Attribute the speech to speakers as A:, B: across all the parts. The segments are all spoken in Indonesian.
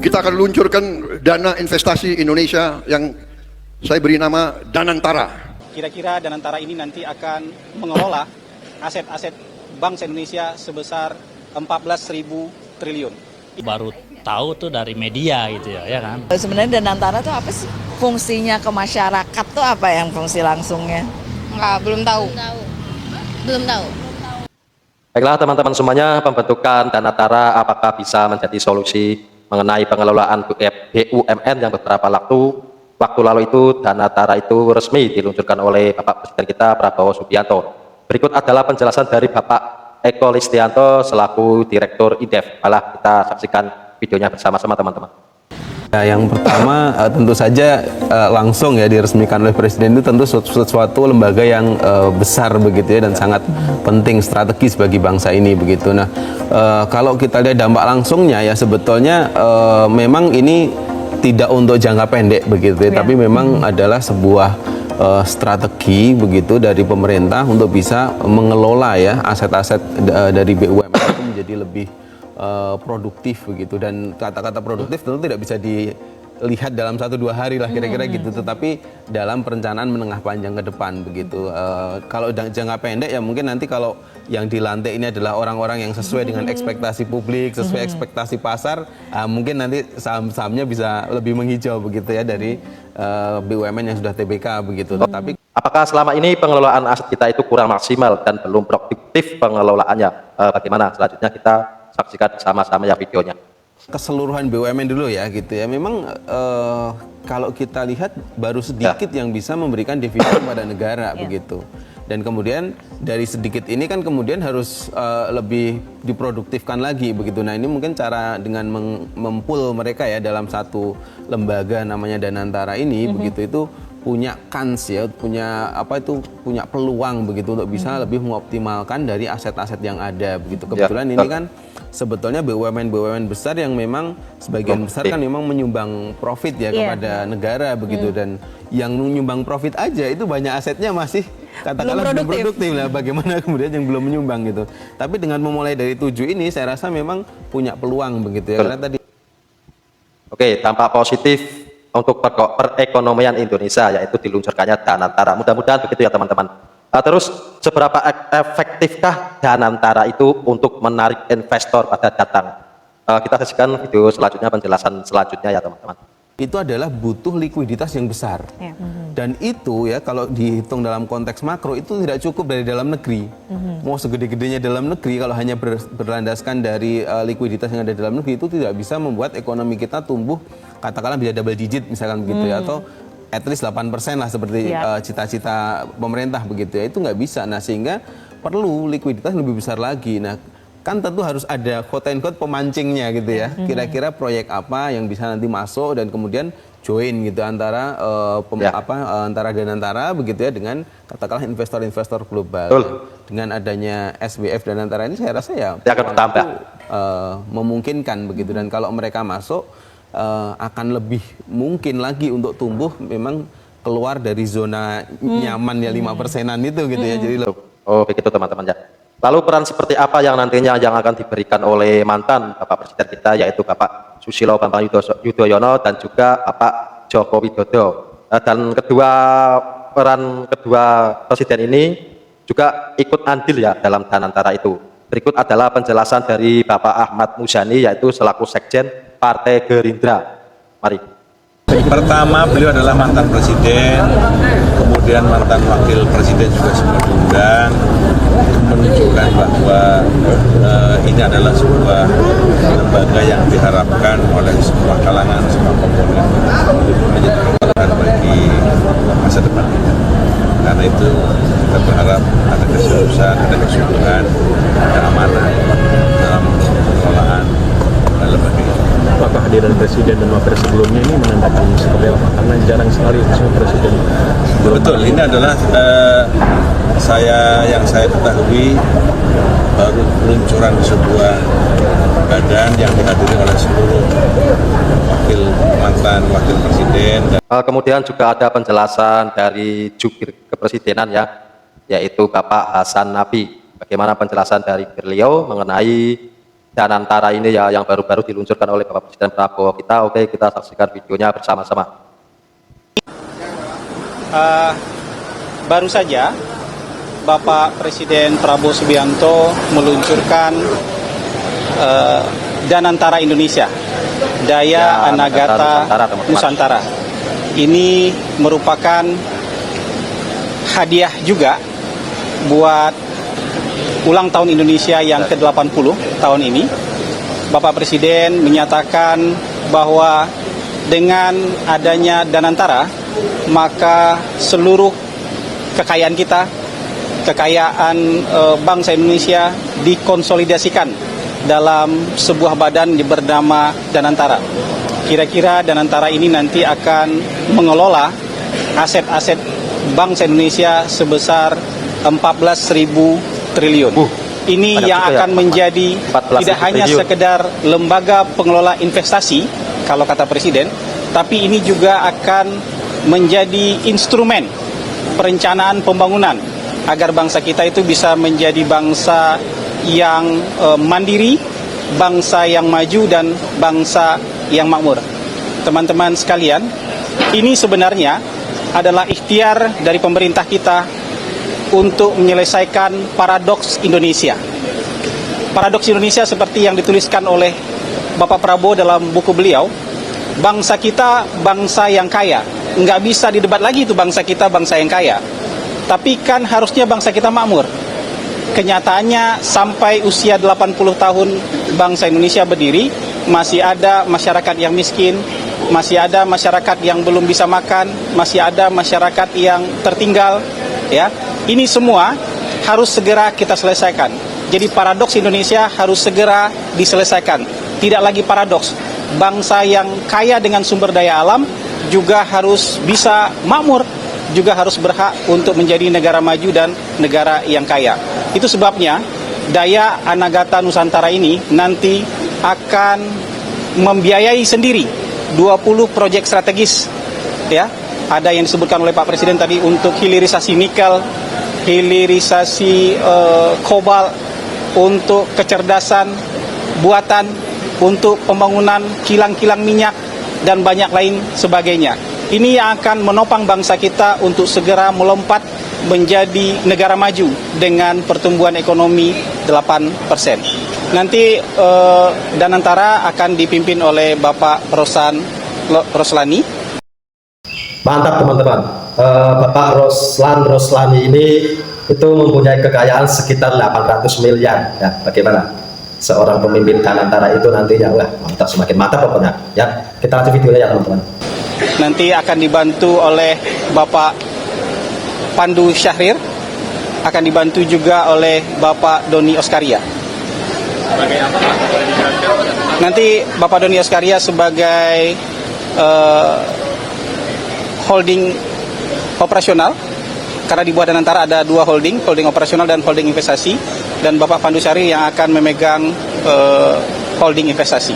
A: kita akan luncurkan dana investasi Indonesia yang saya beri nama Danantara.
B: Kira-kira Danantara ini nanti akan mengelola aset-aset Bank Indonesia sebesar 14.000 triliun.
C: Baru tahu tuh dari media gitu ya kan.
D: Sebenarnya Danantara tuh apa sih? Fungsinya ke masyarakat tuh apa yang fungsi langsungnya?
E: Belum tahu. Belum tahu.
F: Baiklah teman-teman semuanya, pembentukan Danantara apakah bisa menjadi solusi mengenai pengelolaan BUMN yang beberapa waktu lalu itu Danantara itu resmi diluncurkan oleh Bapak Presiden kita Prabowo Subianto. Berikut adalah penjelasan dari Bapak Eko Listianto selaku Direktur INDEF. Malah kita saksikan videonya bersama-sama teman-teman.
G: Ya, yang pertama tentu saja langsung ya diresmikan oleh Presiden itu tentu sesuatu lembaga yang besar begitu ya dan sangat penting strategis bagi bangsa ini begitu. Nah kalau kita lihat dampak langsungnya ya sebetulnya memang ini tidak untuk jangka pendek begitu ya, tapi memang adalah sebuah strategi begitu dari pemerintah untuk bisa mengelola ya aset-aset dari BUMN itu menjadi lebih produktif begitu, dan kata-kata produktif tentu tidak bisa dilihat dalam 1-2 hari lah kira-kira gitu, tetapi dalam perencanaan menengah panjang ke depan begitu. Kalau jangka pendek ya mungkin nanti kalau yang dilantik ini adalah orang-orang yang sesuai dengan ekspektasi publik, sesuai ekspektasi pasar, mungkin nanti saham-sahamnya bisa lebih menghijau begitu ya dari BUMN yang sudah TBK begitu. Tapi
F: apakah selama ini pengelolaan aset kita itu kurang maksimal dan belum produktif pengelolaannya? Bagaimana selanjutnya kita saksikan sama-sama ya videonya.
G: Keseluruhan BUMN dulu ya gitu ya. Memang kalau kita lihat baru sedikit yang bisa memberikan dividen pada negara begitu. Dan kemudian dari sedikit ini kan kemudian harus lebih diproduktifkan lagi begitu. Nah ini mungkin cara dengan mempul mereka ya dalam satu lembaga namanya Danantara ini begitu, itu punya kans ya, punya peluang begitu untuk bisa lebih mengoptimalkan dari aset-aset yang ada begitu. Kebetulan ini kan sebetulnya BUMN besar yang memang sebagian besar kan memang menyumbang profit ya kepada negara begitu, dan yang menyumbang profit aja itu banyak asetnya masih katakanlah belum produktif lah, bagaimana kemudian yang belum menyumbang gitu. Tapi dengan memulai dari 7 ini saya rasa memang punya peluang begitu ya. Karena tadi
F: dampak positif untuk perekonomian Indonesia yaitu diluncurkannya Danantara. Mudah-mudahan begitu ya teman-teman. Terus seberapa efektifkah Danantara itu untuk menarik investor pada datang? Kita saksikan video selanjutnya, penjelasan selanjutnya ya teman-teman.
G: Itu adalah butuh likuiditas yang besar. Dan itu ya kalau dihitung dalam konteks makro itu tidak cukup dari dalam negeri. Mau segede-gedenya dalam negeri kalau hanya berlandaskan dari likuiditas yang ada dalam negeri itu tidak bisa membuat ekonomi kita tumbuh katakanlah bisa double digit misalkan begitu ya, atau at least 8% lah seperti cita-cita pemerintah begitu ya, itu nggak bisa. Nah sehingga perlu likuiditas lebih besar lagi. Nah kan tentu harus ada quote and quote pemancingnya gitu ya, kira-kira proyek apa yang bisa nanti masuk dan kemudian join gitu antara antara Danantara begitu ya dengan katakanlah investor-investor global. Dengan adanya SBF Danantara ini saya rasa ya
F: akan bertambah,
G: memungkinkan begitu, dan kalau mereka masuk akan lebih mungkin lagi untuk tumbuh memang keluar dari zona nyaman ya 5%-an itu gitu ya. Jadi
F: begitu teman-teman ya. Lalu peran seperti apa yang nantinya yang akan diberikan oleh mantan Bapak Presiden kita yaitu Bapak Susilo Bambang Yudhoyono dan juga Bapak Joko Widodo. Dan peran kedua presiden ini juga ikut andil ya dalam Danantara itu. Berikut adalah penjelasan dari Bapak Ahmad Muzani yaitu selaku Sekjen Partai Gerindra. Mari.
H: Pertama, beliau adalah mantan presiden, kemudian mantan wakil presiden juga semua diundang, menunjukkan bahwa ini adalah sebuah lembaga yang diharapkan oleh semua kalangan, semua komponen menjadi kekuatan bagi masa depan kita. Karena itu kita berharap ada keseriusan, ada kesungguhan, ada amanah dalam pengelolaan lembaga ini.
I: Apakah kehadiran presiden dan wakil sebelumnya ini menandakan seperti apa? Karena jarang sekali presiden.
H: Betul, ini adalah yang saya ketahui baru peluncuran sebuah badan yang dihadiri oleh seluruh mantan wakil presiden.
F: Kemudian juga ada penjelasan dari jubir kepresidenan ya, yaitu Bapak Hasan Nabi. Bagaimana penjelasan dari beliau mengenai Danantara ini ya yang baru-baru diluncurkan oleh Bapak Presiden Prabowo kita. Oke, kita saksikan videonya bersama-sama.
B: Baru saja Bapak Presiden Prabowo Subianto meluncurkan Danantara Indonesia, Daya
F: Ya,
B: Anagata
F: Nusantara, teman-teman.
B: Nusantara. Ini merupakan hadiah juga buat ulang tahun Indonesia yang ke-80 tahun ini. Bapak Presiden menyatakan bahwa dengan adanya Danantara, maka seluruh kekayaan kita, kekayaan bangsa Indonesia dikonsolidasikan dalam sebuah badan bernama Danantara. Kira-kira Danantara ini nanti akan mengelola aset-aset bangsa Indonesia sebesar 14.000 triliun. Ini
F: banyak
B: yang
F: juga ya,
B: akan menjadi
F: 14.000
B: tidak hanya
F: triliun.
B: sekedar lembaga pengelola investasi, kalau kata Presiden, tapi ini juga akan menjadi instrumen perencanaan pembangunan agar bangsa kita itu bisa menjadi bangsa yang mandiri, bangsa yang maju, dan bangsa yang makmur. Teman-teman sekalian, ini sebenarnya adalah ikhtiar dari pemerintah kita untuk menyelesaikan paradoks Indonesia. Paradoks Indonesia seperti yang dituliskan oleh Bapak Prabowo dalam buku beliau, bangsa kita bangsa yang kaya. Nggak bisa didebat lagi itu bangsa kita bangsa yang kaya. Tapi kan harusnya bangsa kita makmur. Kenyataannya sampai usia 80 tahun bangsa Indonesia berdiri, masih ada masyarakat yang miskin, masih ada masyarakat yang belum bisa makan, masih ada masyarakat yang tertinggal, ya. Ini semua harus segera kita selesaikan. Jadi paradoks Indonesia harus segera diselesaikan. Tidak lagi paradoks, bangsa yang kaya dengan sumber daya alam juga harus bisa makmur, juga harus berhak untuk menjadi negara maju dan negara yang kaya. Itu sebabnya Daya Anagata Nusantara ini nanti akan membiayai sendiri 20 proyek strategis, ya. Ada yang disebutkan oleh Pak Presiden tadi untuk hilirisasi nikel, hilirisasi kobalt, untuk kecerdasan buatan, untuk pembangunan kilang-kilang minyak, dan banyak lain sebagainya. Ini yang akan menopang bangsa kita untuk segera melompat menjadi negara maju dengan pertumbuhan ekonomi 8%. Nanti Danantara akan dipimpin oleh Bapak Roslani.
F: Mantap teman-teman. Bapak Roslani ini itu mempunyai kekayaan sekitar 800 miliar. Ya, bagaimana? Seorang pemimpin Danantara itu nantinya, wah mantap, semakin mantap pokoknya. Ya, kita lanjut videonya ya teman-teman.
B: Nanti akan dibantu oleh Bapak Pandu Syahrir, akan dibantu juga oleh Bapak Doni Oskaria. Nanti Bapak Doni Oskaria sebagai holding operasional, karena di bawah Danantara ada dua holding operasional dan holding investasi, dan Bapak Pandu Syahrir yang akan memegang holding investasi.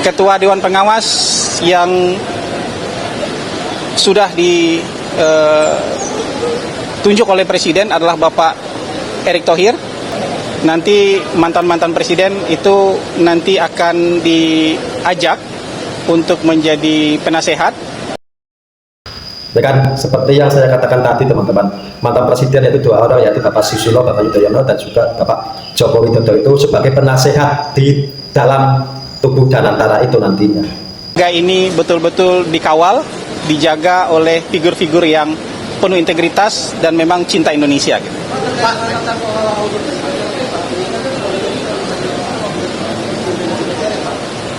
B: Ketua Dewan Pengawas yang sudah ditunjuk oleh Presiden adalah Bapak Erick Thohir. Nanti mantan-mantan Presiden itu nanti akan diajak untuk menjadi penasehat.
F: Ya kan, seperti yang saya katakan tadi teman-teman, mantan Presiden yaitu dua orang, yaitu Bapak Susilo, Bapak Yudhoyono, dan juga Bapak Joko Widodo itu sebagai penasehat di dalam tubuh Danantara itu nantinya.
B: Ini betul-betul dikawal, dijaga oleh figur-figur yang penuh integritas dan memang cinta Indonesia. Gitu.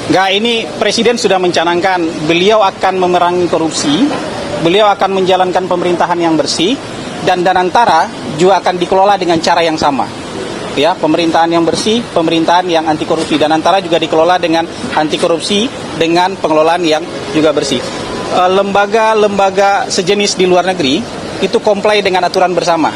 B: Ini Presiden sudah mencanangkan beliau akan memerangi korupsi, beliau akan menjalankan pemerintahan yang bersih, dan Danantara juga akan dikelola dengan cara yang sama. Ya, pemerintahan yang bersih, pemerintahan yang anti korupsi. Danantara juga dikelola dengan anti korupsi, dengan pengelolaan yang juga bersih. Lembaga-lembaga sejenis di luar negeri itu comply dengan aturan bersama.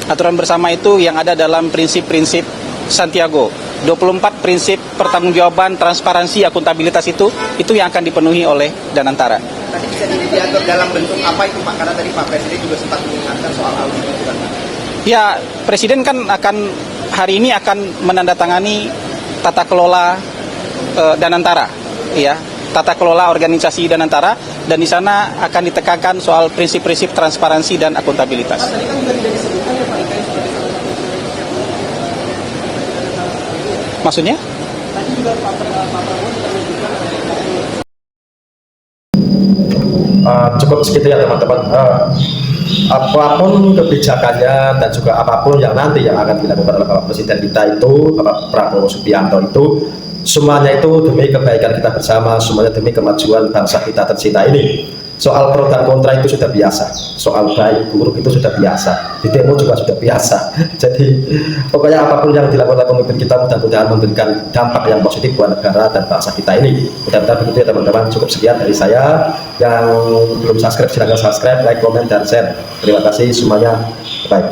B: Aturan bersama itu yang ada dalam prinsip-prinsip Santiago. 24 prinsip pertanggungjawaban, transparansi, akuntabilitas itu yang akan dipenuhi oleh Danantara.
J: Tadi bisa diatur dalam bentuk apa itu Pak? Karena tadi Pak Presiden juga sempat mengingatkan soal audit itu kan Pak.
B: Ya, Presiden kan akan hari ini akan menandatangani tata kelola Danantara, ya, tata kelola organisasi Danantara, dan di sana akan ditekankan soal prinsip-prinsip transparansi dan akuntabilitas. Maksudnya?
F: Cukup segitu ya teman-teman. Apapun kebijakannya dan juga apapun yang nanti yang akan dilakukan oleh Bapak Presiden kita itu, Bapak Prabowo Subianto itu, semuanya itu demi kebaikan kita bersama, semuanya demi kemajuan bangsa kita tercinta ini. Soal pro dan kontra itu sudah biasa, soal baik buruk itu sudah biasa, di demo juga sudah biasa. Jadi pokoknya apapun yang dilakukan oleh pemimpin kita mudah-mudahan memberikan dampak yang positif buat negara dan bangsa kita ini. Mudah-mudahan begitu ya teman-teman. Cukup sekian dari saya. Yang belum subscribe silahkan subscribe, like, komen, dan share. Terima kasih semuanya. Bye.